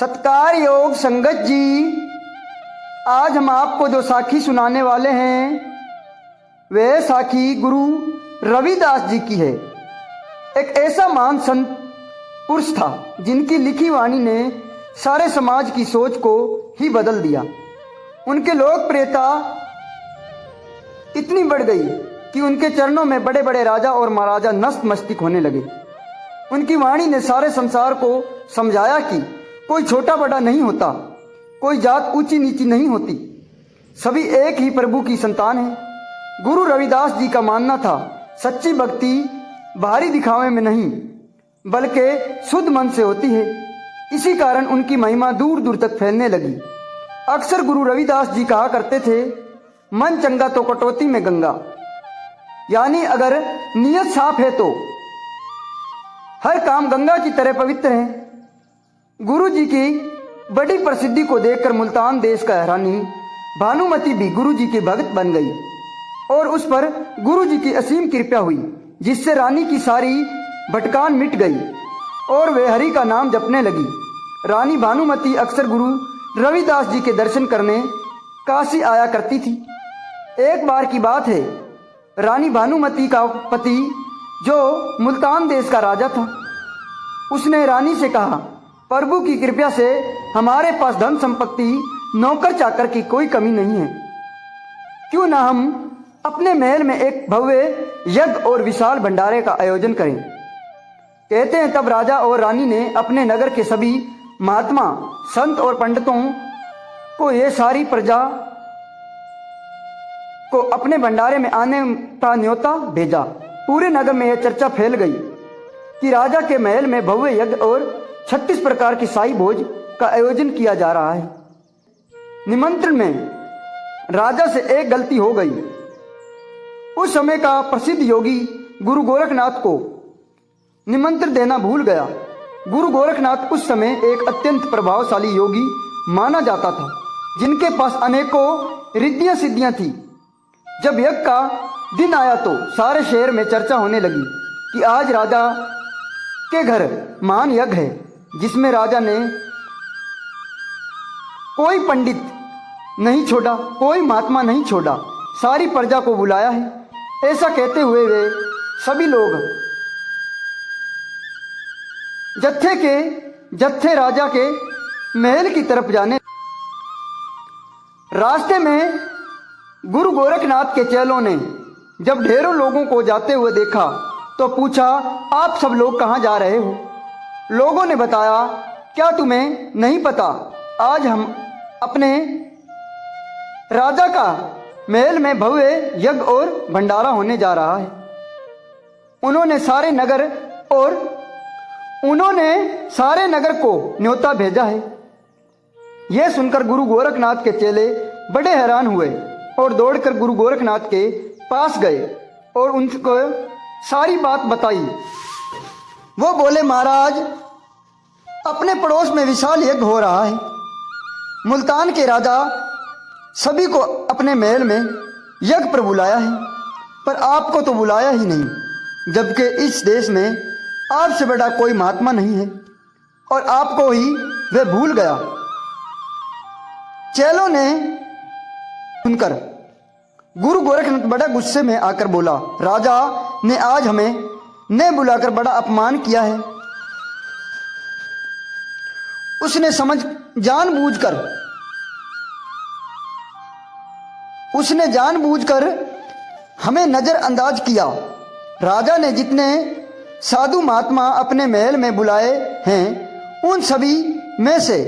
सत्कार योग संगत जी, आज हम आपको जो साखी सुनाने वाले हैं वह साखी गुरु रविदास जी की है। एक ऐसा महान संत पुरुष था जिनकी लिखी वाणी ने सारे समाज की सोच को ही बदल दिया। उनकी लोकप्रियता इतनी बढ़ गई कि उनके चरणों में बड़े बड़े राजा और महाराजा नतमस्तक होने लगे। उनकी वाणी ने सारे संसार को समझाया कि कोई छोटा बड़ा नहीं होता, कोई जात ऊंची नीची नहीं होती, सभी एक ही प्रभु की संतान है। गुरु रविदास जी का मानना था सच्ची भक्ति बाहरी दिखावे में नहीं बल्कि शुद्ध मन से होती है। इसी कारण उनकी महिमा दूर दूर तक फैलने लगी। अक्सर गुरु रविदास जी कहा करते थे, मन चंगा तो कटौती में गंगा, यानी अगर नियत साफ है तो हर काम गंगा की तरह पवित्र है। गुरु जी की बड़ी प्रसिद्धि को देखकर मुल्तान देश का रानी भानुमति भी गुरु जी की भक्त बन गई और उस पर गुरु जी की असीम कृपा हुई, जिससे रानी की सारी भटकान मिट गई और वे हरि का नाम जपने लगी। रानी भानुमति अक्सर गुरु रविदास जी के दर्शन करने काशी आया करती थी। एक बार की बात है, रानी भानुमति का पति जो मुल्तान देश का राजा था, उसने रानी से कहा, प्रभु की कृपा से हमारे पास धन संपत्ति नौकर चाकर की कोई कमी नहीं है, क्यों ना हम अपने महल में एक भव्य यज्ञ और विशाल भंडारे का आयोजन करें। कहते हैं तब राजा और रानी ने अपने नगर के सभी महात्मा संत और पंडितों को ये सारी प्रजा को अपने भंडारे में आने का न्योता भेजा। पूरे नगर में यह चर्चा फैल गई कि राजा के महल में भव्य यज्ञ और 36 प्रकार की शाही भोज का आयोजन किया जा रहा है। निमंत्रण में राजा से एक गलती हो गई। उस समय का प्रसिद्ध योगी गुरु गोरखनाथ को निमंत्रण देना भूल गया। गुरु गोरखनाथ उस समय एक अत्यंत प्रभावशाली योगी माना जाता था, जिनके पास अनेकों रिद्धियां सिद्धियां थी। जब यज्ञ का दिन आया तो सारे शहर में चर्चा होने लगी कि आज राजा के घर महान यज्ञ है, जिसमें राजा ने कोई पंडित नहीं छोड़ा, कोई महात्मा नहीं छोड़ा, सारी प्रजा को बुलाया है। ऐसा कहते हुए वे सभी लोग जत्थे राजा के महल की तरफ जाने। रास्ते में गुरु गोरखनाथ के चेलों ने जब ढेरों लोगों को जाते हुए देखा तो पूछा, आप सब लोग कहाँ जा रहे हो? लोगों ने बताया, क्या तुम्हें नहीं पता, आज हम अपने राजा का महल में भव्य यज्ञ और भंडारा होने जा रहा है। उन्होंने सारे नगर को न्योता भेजा है। यह सुनकर गुरु गोरखनाथ के चेले बड़े हैरान हुए और दौड़कर गुरु गोरखनाथ के पास गए और उनको सारी बात बताई। वो बोले, महाराज, अपने पड़ोस में विशाल यज्ञ हो रहा है। मुल्तान के राजा सभी को अपने महल में यज्ञ पर बुलाया है, पर आपको तो बुलाया ही नहीं, जबकि इस देश में आपसे बड़ा कोई महात्मा नहीं है और आपको ही वह भूल गया। चेलों ने सुनकर गुरु गोरखनाथ बड़ा गुस्से में आकर बोला, राजा ने आज हमें न बुलाकर बड़ा अपमान किया है। उसने जानबूझकर हमें नजरअंदाज किया। राजा ने जितने साधु महात्मा अपने महल में बुलाए हैं, उन सभी में से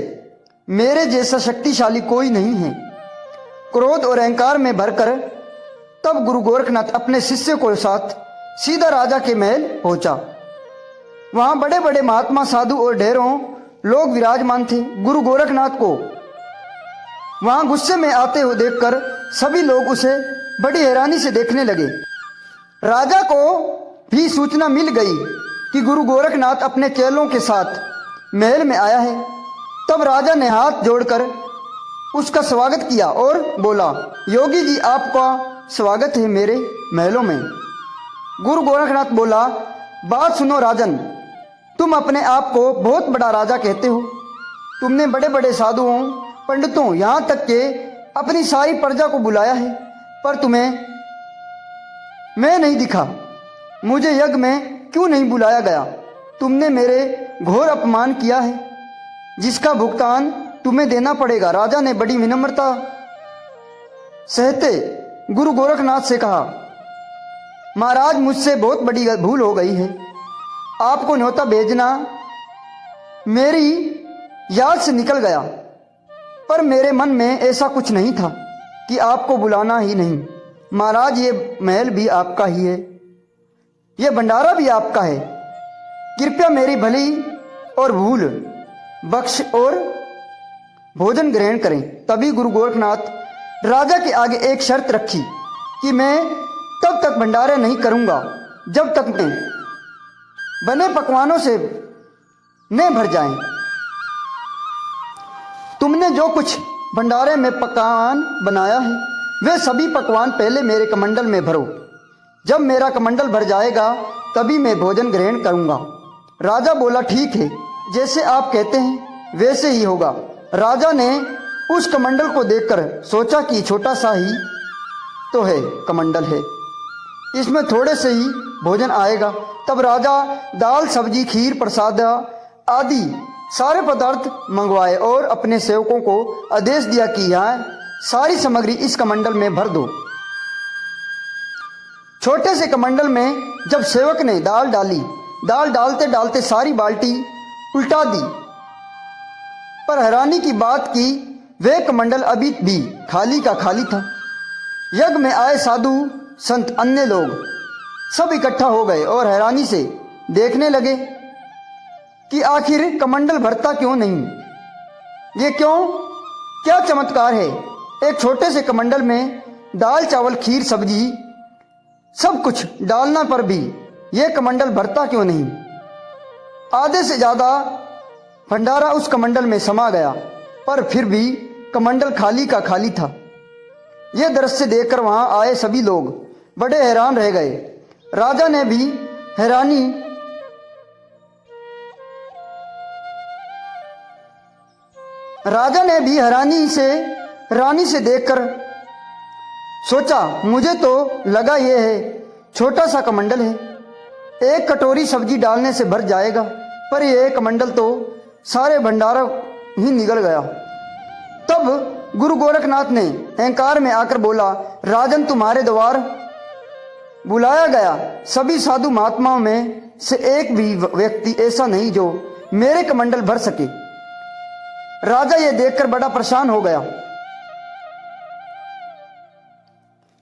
मेरे जैसा शक्तिशाली कोई नहीं है। क्रोध और अहंकार में भरकर तब गुरु गोरखनाथ अपने शिष्य को साथ सीधा राजा के महल पहुंचा। वहां बड़े बड़े महात्मा साधु और ढेरों लोग विराजमान थे। गुरु गोरखनाथ को वहां गुस्से में आते हुए देखकर सभी लोग उसे बड़ी हैरानी से देखने लगे। राजा को भी सूचना मिल गई कि गुरु गोरखनाथ अपने चेलों के साथ महल में आया है। तब राजा ने हाथ जोड़कर उसका स्वागत किया और बोला, योगी जी, आपका स्वागत है मेरे महलों में। गुरु गोरखनाथ बोला, बात सुनो राजन, तुम अपने आप को बहुत बड़ा राजा कहते हो, तुमने बड़े बड़े साधुओं, पंडितों, यहाँ तक के अपनी सारी प्रजा को बुलाया है, पर तुम्हें मैं नहीं दिखा। मुझे यज्ञ में क्यों नहीं बुलाया गया? तुमने मेरे घोर अपमान किया है, जिसका भुगतान तुम्हें देना पड़ेगा। राजा ने बड़ी विनम्रता सहते गुरु गोरखनाथ से कहा, महाराज, मुझसे बहुत बड़ी भूल हो गई है। आपको न्योता भेजना मेरी याद से निकल गया, पर मेरे मन में ऐसा कुछ नहीं था कि आपको बुलाना ही नहीं। महाराज, ये महल भी आपका ही है, ये भंडारा भी आपका है। कृपया मेरी भली और भूल बख्श और भोजन ग्रहण करें। तभी गुरु गोरखनाथ राजा के आगे एक शर्त रखी कि मैं तब तक भंडारे नहीं करूंगा जब तक मैं बने पकवानों से न भर जाएं। तुमने जो कुछ भंडारे में पकवान बनाया है, वे सभी पकवान पहले मेरे कमंडल में भरो। जब मेरा कमंडल भर जाएगा तभी मैं भोजन ग्रहण करूंगा। राजा बोला, ठीक है, जैसे आप कहते हैं वैसे ही होगा। राजा ने उस कमंडल को देखकर सोचा कि छोटा सा ही तो है कमंडल है, इसमें थोड़े से ही भोजन आएगा। तब राजा दाल, सब्जी, खीर, प्रसाद आदि सारे पदार्थ मंगवाए और अपने सेवकों को आदेश दिया कि यहाँ सारी सामग्री इस कमंडल में भर दो। छोटे से कमंडल में जब सेवक ने दाल डाली, दाल डालते डालते सारी बाल्टी उल्टा दी। पर हैरानी की बात की, वह कमंडल अभी भी खाली का खाली था। यज्ञ में आए साधु संत, अन्य लोग सब इकट्ठा हो गए और हैरानी से देखने लगे कि आखिर कमंडल भरता क्यों नहीं। ये क्यों, क्या चमत्कार है? एक छोटे से कमंडल में दाल, चावल, खीर, सब्जी सब कुछ डालना पर भी यह कमंडल भरता क्यों नहीं? आधे से ज्यादा भंडारा उस कमंडल में समा गया, पर फिर भी कमंडल खाली का खाली था। यह दृश्य देखकर वहां आए सभी लोग बड़े हैरान रह गए। राजा ने भी हैरानी से रानी से देखकर सोचा, मुझे तो लगा यह है छोटा सा कमंडल है, एक कटोरी सब्जी डालने से भर जाएगा, पर यह कमंडल तो सारे भंडारा ही निगल गया। तब गुरु गोरखनाथ ने अहंकार में आकर बोला, राजन, तुम्हारे द्वार बुलाया गया सभी साधु महात्माओं में से एक भी व्यक्ति ऐसा नहीं जो मेरे कमंडल भर सके। राजा यह देखकर बड़ा परेशान हो गया,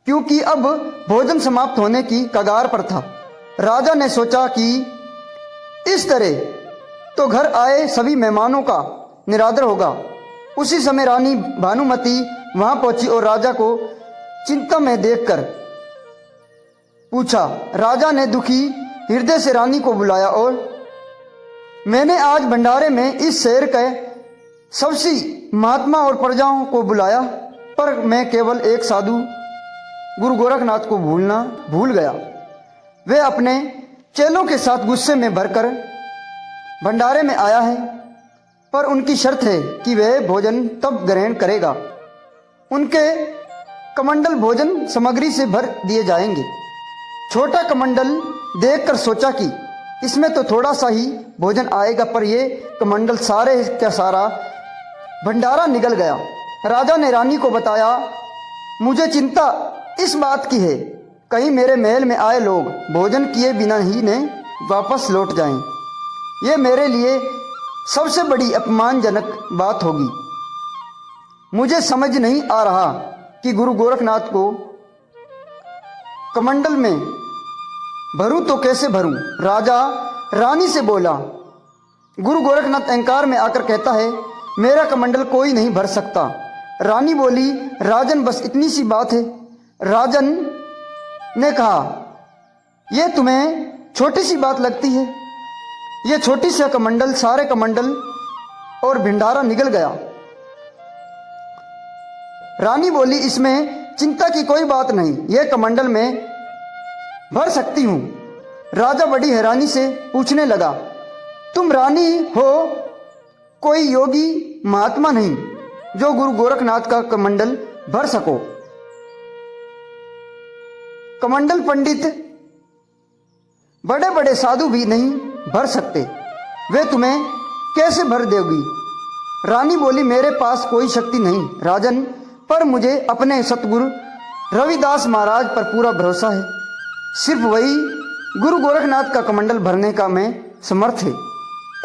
क्योंकि अब भोजन समाप्त होने की कगार पर था। राजा ने सोचा कि इस तरह तो घर आए सभी मेहमानों का निरादर होगा। उसी समय रानी भानुमति वहां पहुंची और राजा को चिंता में देखकर पूछा। राजा ने दुखी हृदय से रानी को बुलाया और मैंने आज भंडारे में इस शहर के सबसी महात्मा और प्रजाओं को बुलाया, पर मैं केवल एक साधु गुरु गोरखनाथ को भूल गया। वे अपने चेलों के साथ गुस्से में भरकर भंडारे में आया है, पर उनकी शर्त है कि वह भोजन तब ग्रहण करेगा उनके कमंडल भोजन सामग्री से भर दिए जाएंगे। छोटा कमंडल देखकर सोचा कि इसमें तो थोड़ा सा ही भोजन आएगा, पर यह कमंडल सारे का सारा भंडारा निगल गया। राजा ने रानी को बताया, मुझे चिंता इस बात की है, कहीं मेरे महल में आए लोग भोजन किए बिना ही ने वापस लौट जाएं। यह मेरे लिए सबसे बड़ी अपमानजनक बात होगी। मुझे समझ नहीं आ रहा कि गुरु गोरखनाथ को कमंडल में भरूं तो कैसे भरूं। राजा रानी से बोला। गुरु गोरखनाथ अहंकार में आकर कहता है, मेरा कमंडल कोई नहीं भर सकता। रानी बोली, राजन, बस इतनी सी बात है। राजन ने कहा, यह तुम्हें छोटी सी बात लगती है? यह छोटी सा कमंडल सारे कमंडल और भंडारा निगल गया। रानी बोली, इसमें चिंता की कोई बात नहीं, यह कमंडल में भर सकती हूं। राजा बड़ी हैरानी से पूछने लगा, तुम रानी हो, कोई योगी महात्मा नहीं जो गुरु गोरखनाथ का कमंडल भर सको। कमंडल पंडित बड़े बड़े साधु भी नहीं भर सकते, वे तुम्हें कैसे भर देगी? रानी बोली, मेरे पास कोई शक्ति नहीं राजन, पर मुझे अपने सतगुरु रविदास महाराज पर पूरा भरोसा है। सिर्फ वही गुरु गोरखनाथ का कमंडल भरने का मैं समर्थ है।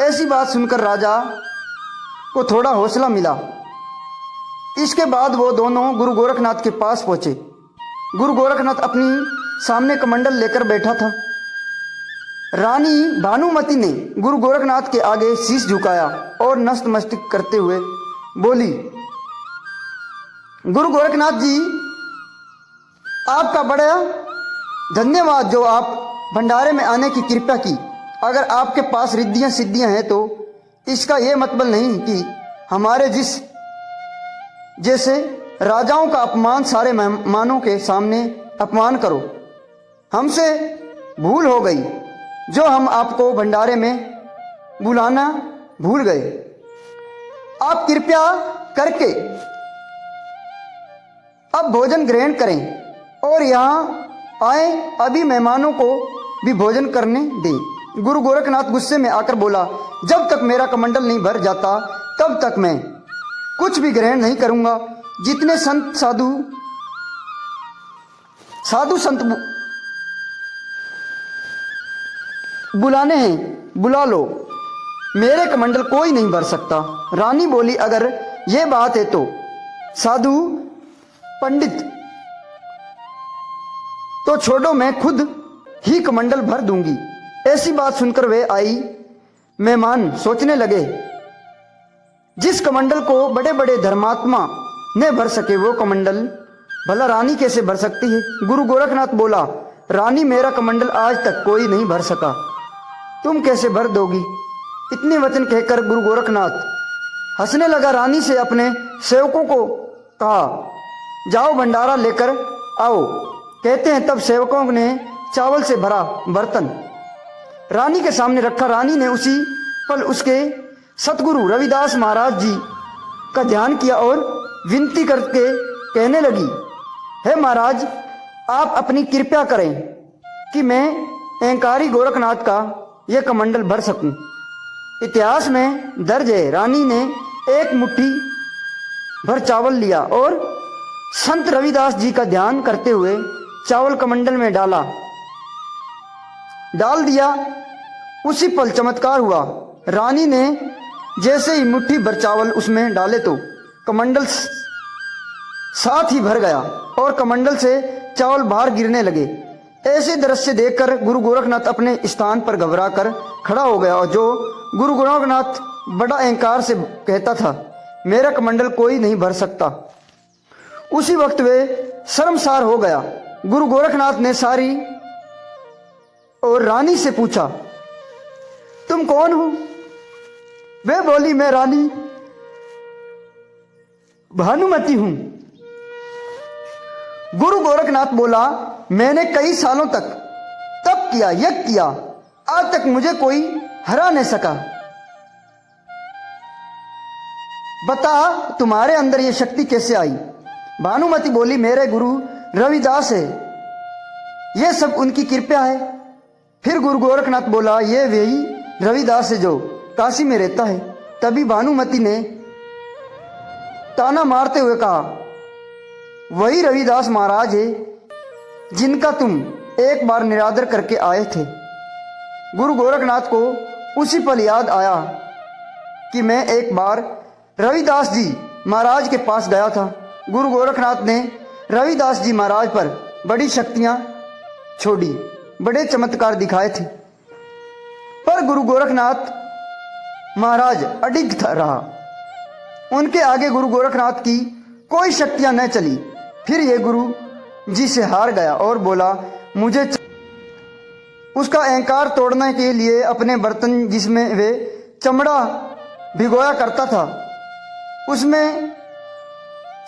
ऐसी बात सुनकर राजा को थोड़ा हौसला मिला। इसके बाद वो दोनों गुरु गोरखनाथ के पास पहुंचे। गुरु गोरखनाथ अपनी सामने कमंडल लेकर बैठा था। रानी भानुमति ने गुरु गोरखनाथ के आगे शीश झुकाया और नतमस्तक करते हुए बोली, गुरु गोरखनाथ जी, आपका बड़ा धन्यवाद जो आप भंडारे में आने की कृपा की। अगर आपके पास रिद्धियां सिद्धियां हैं तो इसका यह मतलब नहीं कि हमारे जैसे राजाओं का अपमान, सारे मेहमानों के सामने अपमान करो। हमसे भूल हो गई जो हम आपको भंडारे में बुलाना भूल गए। आप कृपया करके अब भोजन ग्रहण करें और यहाँ आए अभी मेहमानों को भी भोजन करने दें। गुरु गोरखनाथ गुस्से में आकर बोला, जब तक मेरा कमंडल नहीं भर जाता तब तक मैं कुछ भी ग्रहण नहीं करूंगा। जितने साधु संत बुलाने हैं बुला लो, मेरे कमंडल कोई नहीं भर सकता। रानी बोली, अगर ये बात है तो साधु पंडित तो छोड़ो, मैं खुद ही कमंडल भर दूंगी। ऐसी बात सुनकर वे आई मेहमान सोचने लगे, जिस कमंडल को बड़े बड़े धर्मात्मा ने भर सके वो कमंडल भला रानी कैसे भर सकती है? गुरु गोरखनाथ बोला, रानी, मेरा कमंडल आज तक कोई नहीं भर सका, तुम कैसे भर दोगी? इतने वचन कहकर गुरु गोरखनाथ हंसने लगा। रानी से अपने सेवकों को कहा, जाओ भंडारा लेकर आओ। कहते हैं तब सेवकों ने चावल से भरा बर्तन रानी के सामने रखा। रानी ने उसी पल उसके सतगुरु रविदास महाराज जी का ध्यान किया और विनती करके कहने लगी, हे महाराज, आप अपनी कृपा करें कि मैं अहंकारी गोरखनाथ का यह कमंडल भर सकूं। इतिहास में दर्ज है, रानी ने एक मुट्ठी भर चावल लिया और संत रविदास जी का ध्यान करते हुए चावल कमंडल में डाल दिया। उसी पल चमत्कार हुआ। रानी ने जैसे ही मुट्ठी भर चावल उसमें डाले तो कमंडल साथ ही भर गया और कमंडल से चावल बाहर गिरने लगे। ऐसे दृश्य देखकर गुरु गोरखनाथ अपने स्थान पर घबरा कर खड़ा हो गया और जो गुरु गोरखनाथ बड़ा अहंकार से कहता था, मेरा कमंडल कोई नहीं भर सकता, उसी वक्त वे शर्मसार हो गया। गुरु गोरखनाथ ने सारी और रानी से पूछा, तुम कौन हो? वे बोली, मैं रानी भानुमति हूं। गुरु गोरखनाथ बोला, मैंने कई सालों तक तप किया, यज्ञ किया, आज तक मुझे कोई हरा नहीं सका। बता तुम्हारे अंदर यह शक्ति कैसे आई? भानुमति बोली, मेरे गुरु रविदास है, यह सब उनकी कृपा है। फिर गुरु गोरखनाथ बोला, ये वही रविदास है जो काशी में रहता है। तभी भानुमति ने ताना मारते हुए कहा, वही रविदास महाराज है जिनका तुम एक बार निरादर करके आए थे। गुरु गोरखनाथ को उसी पल याद आया कि मैं एक बार रविदास जी महाराज के पास गया था। गुरु गोरखनाथ ने रविदास जी महाराज पर बड़ी शक्तियां छोड़ी, बड़े चमत्कार दिखाए थे, पर गुरु गोरखनाथ महाराज अडिग रहा। उनके आगे गुरु गोरखनाथ की कोई शक्तियां न चली। फिर ये गुरु जी से हार गया और बोला, मुझे उसका अहंकार तोड़ने के लिए अपने बर्तन जिसमें वे चमड़ा भिगोया करता था उसमें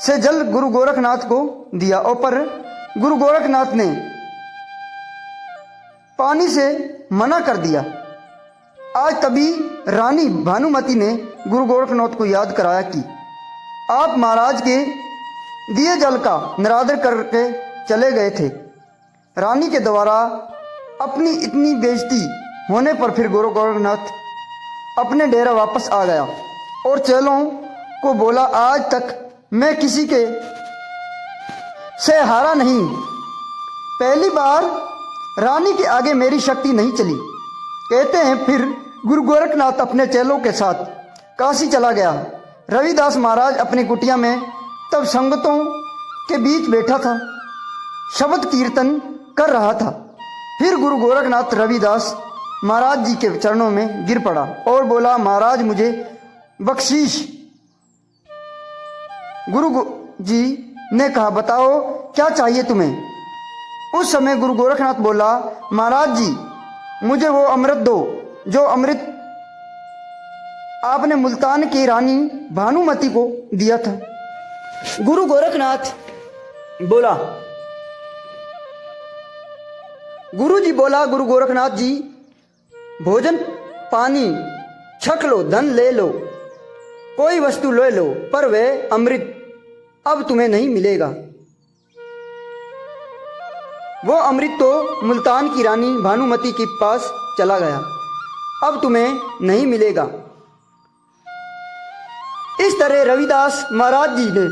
से जल गुरु गोरखनाथ को दिया और पर गुरु गोरखनाथ ने पानी से मना कर दिया। आज तभी रानी भानुमति ने गुरु गोरखनाथ को याद कराया कि आप महाराज के दिए जल का निरादर करके चले गए थे। रानी के द्वारा अपनी इतनी बेइज्जती होने पर फिर गुरु गोरखनाथ अपने डेरा वापस आ गया और चेलों को बोला, आज तक मैं किसी के से हारा नहीं। पहली बार रानी के आगे मेरी शक्ति नहीं चली। कहते हैं फिर गुरु गोरखनाथ अपने चेलों के साथ काशी चला गया। रविदास महाराज अपनी कुटिया में तब संगतों के बीच बैठा था, शब्द कीर्तन कर रहा था। फिर गुरु गोरखनाथ रविदास महाराज जी के चरणों में गिर पड़ा और बोला, महाराज मुझे बख्शीश। गुरु जी ने कहा, बताओ क्या चाहिए तुम्हें। उस समय गुरु गोरखनाथ बोला, महाराज जी मुझे वो अमृत दो जो अमृत आपने मुल्तान की रानी भानुमति को दिया था। गुरु गोरखनाथ बोला, गुरु जी बोला, गुरु गोरखनाथ जी भोजन पानी छक लो, धन ले लो, कोई वस्तु ले लो, पर वह अमृत अब तुम्हें नहीं मिलेगा। वो अमृत तो मुल्तान की रानी भानुमति के पास चला गया, अब तुम्हें नहीं मिलेगा। इस तरह रविदास महाराज जी ने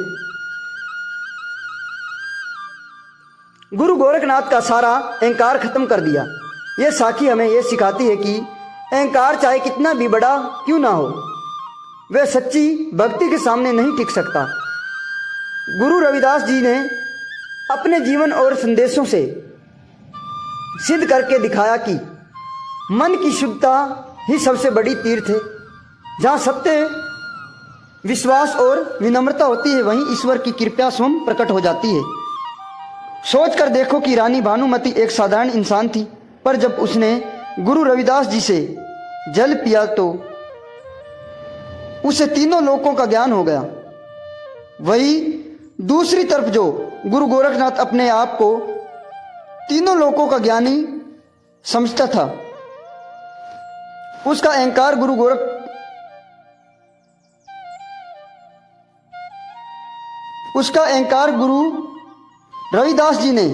गुरु गोरखनाथ का सारा अहंकार खत्म कर दिया। यह साखी हमें यह सिखाती है कि अहंकार चाहे कितना भी बड़ा क्यों ना हो, वह सच्ची भक्ति के सामने नहीं टिक सकता। गुरु रविदास जी ने अपने जीवन और संदेशों से सिद्ध करके दिखाया कि मन की शुद्धता ही सबसे बड़ी तीर्थ है। जहाँ सत्य, विश्वास और विनम्रता होती है, वहीं ईश्वर की कृपा स्वयं प्रकट हो जाती है। सोच कर देखो कि रानी भानुमति एक साधारण इंसान थी, पर जब उसने गुरु रविदास जी से जल पिया तो उसे तीनों लोकों का ज्ञान हो गया। वही दूसरी तरफ जो गुरु गोरखनाथ अपने आप को तीनों लोकों का ज्ञानी समझता था, उसका अहंकार गुरु रविदास जी ने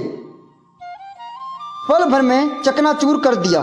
पल भर में चकनाचूर कर दिया।